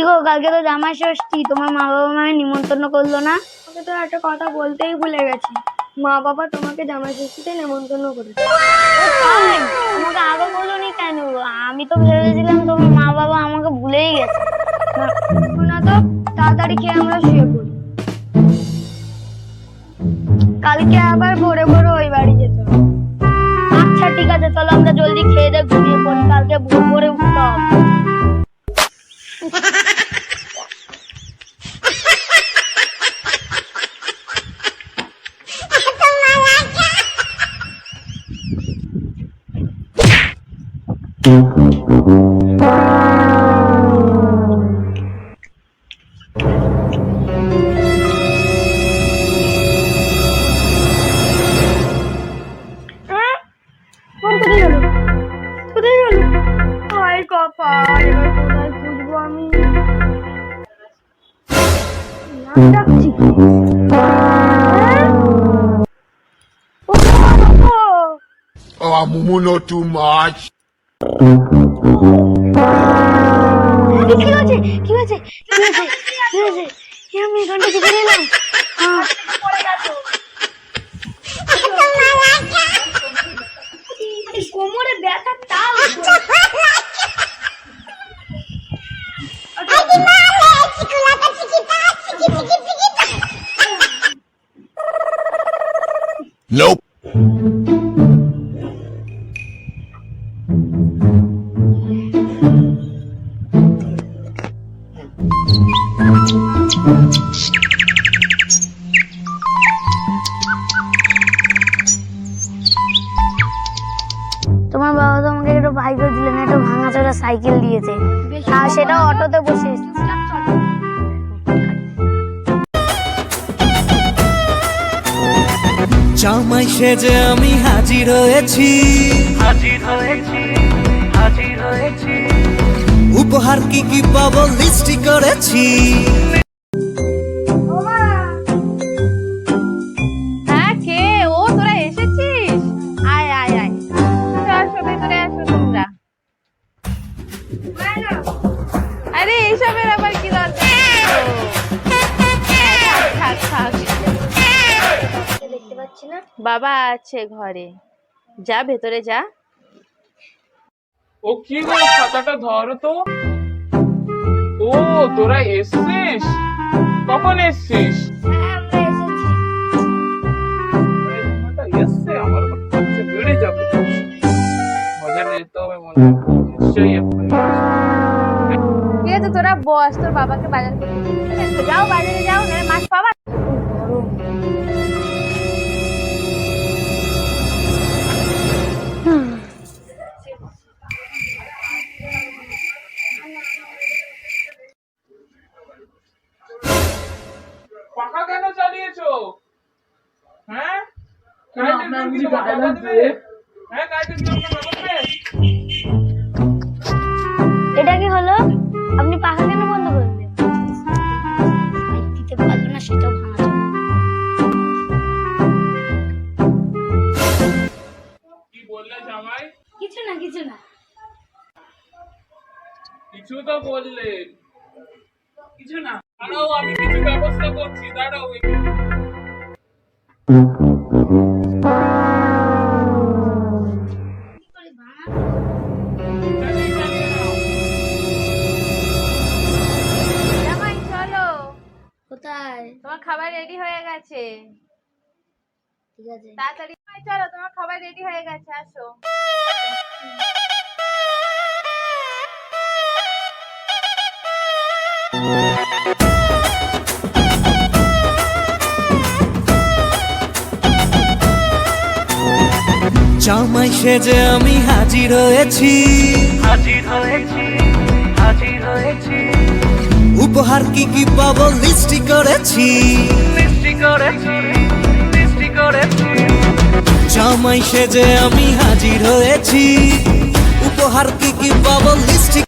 গো, কালকে তো জামাই ষষ্ঠী, তোমার মা বাবা আমাকে নিমন্ত্রণ করলো না? আমাকে তো একটা কথা বলতেই ভুলে গেছি, মা বাবা তোমাকে জামাই ষষ্ঠীতে নেমন্তন্ন করেছে। আমাকে আগে বলোনি কেন? আমি তো ভেবেছিলাম তোমার মা বাবা আমাকে ভুলেই গেছে। না তো, তাড়াতাড়ি খেয়ে আমরা শুয়ে পড়ি, কালকে আবার ভোরে ভোরে ওই বাড়ি যেতে হবে। আচ্ছা ঠিক আছে, চলো আমরা জলদি খেয়ে দিয়ে ঘুমিয়ে পড়ি, কালকে ভোর ভোরে উঠতে হবে। কোথায় গেল? কোথায় গেল? হায় কপাল, এবার কোথায় খুঁজবো আমি? নাক ডাকছি। Oh, Mumu, not too much. কি হয়েছে? কি হয়েছে? কি হয়েছে? কি হয়েছে? আমি এখানটা কি করে এলাম? কোমরে ব্যথা তাও Nope. তোমার বাবা তো আমাকে একটা বাইক দিলেন, একটা ভাঙাচোরা সাইকেল দিয়েছে, আর সেটাও অটোতে বসে এসেছি। জামাই সেজে আমি হাজির হয়েছি, উপহার কি কি পাবো লিস্টি করেছি। হ্যাঁ, কে ও? তোরা এসেছিস? আয় আয় আয়, আসো ভেতরে আসো তোমরা। আরে এইসবের আবার কি দরকার? থাক থাক, দেখতে পাচ্ছি না। বাবা আছে ঘরে, যা ভেতরে যা। ও কি গো, খাতাটা ধরো তো। ও তোরা এসছিস? কখন এসছিস? হ্যাঁ, আমরা এসেছি। এই জামাটা এসছে, আমার আবার খরচা বেড়ে যাবে। বাজারে যেতে হবে মনে হয়, নিশ্চয়ই এক্ষুনি আসবে। ঠিক আছে, তোরা বস, তোর বাবাকে বাজার করতে দিবি। যাও বাজারে যাও, নাহলে মাছ পাবা। পাখা কেন চালিয়েছো? হ্যাঁ, কারেন্টের বিল কি তোমার বাবা দেবে? হ্যাঁ, কারেন্টের বিল তোমার বাবা দেবে? এটা কি হলো? আপনি পাখা কেন বন্ধ করলেন? দিতে পারলো না, সেটাও ভাঙাচোরা। কি বললে জামাই? কিছু না, কিছু না। কিছু তো বললে। কিছু না, দাঁড়াও, আমি কিছু ব্যবস্থা করছি, দাঁড়াও। চালিয়ে নাও। জামাই চলো, কোথায়? তোমার খাবার রেডি হয়ে গেছে, ঠিক আছে। তাড়াতাড়ি। জামাই চলো, তোমার খাবার রেডি হয়ে গেছে, আসো। জামাই সেজে আমি হাজির হয়েছি, উপহার কি কি পাবো লিস্টি করেছি। জামাই সেজে আমি হাজির হয়েছি, উপহার কি কি পাবো লিস্টি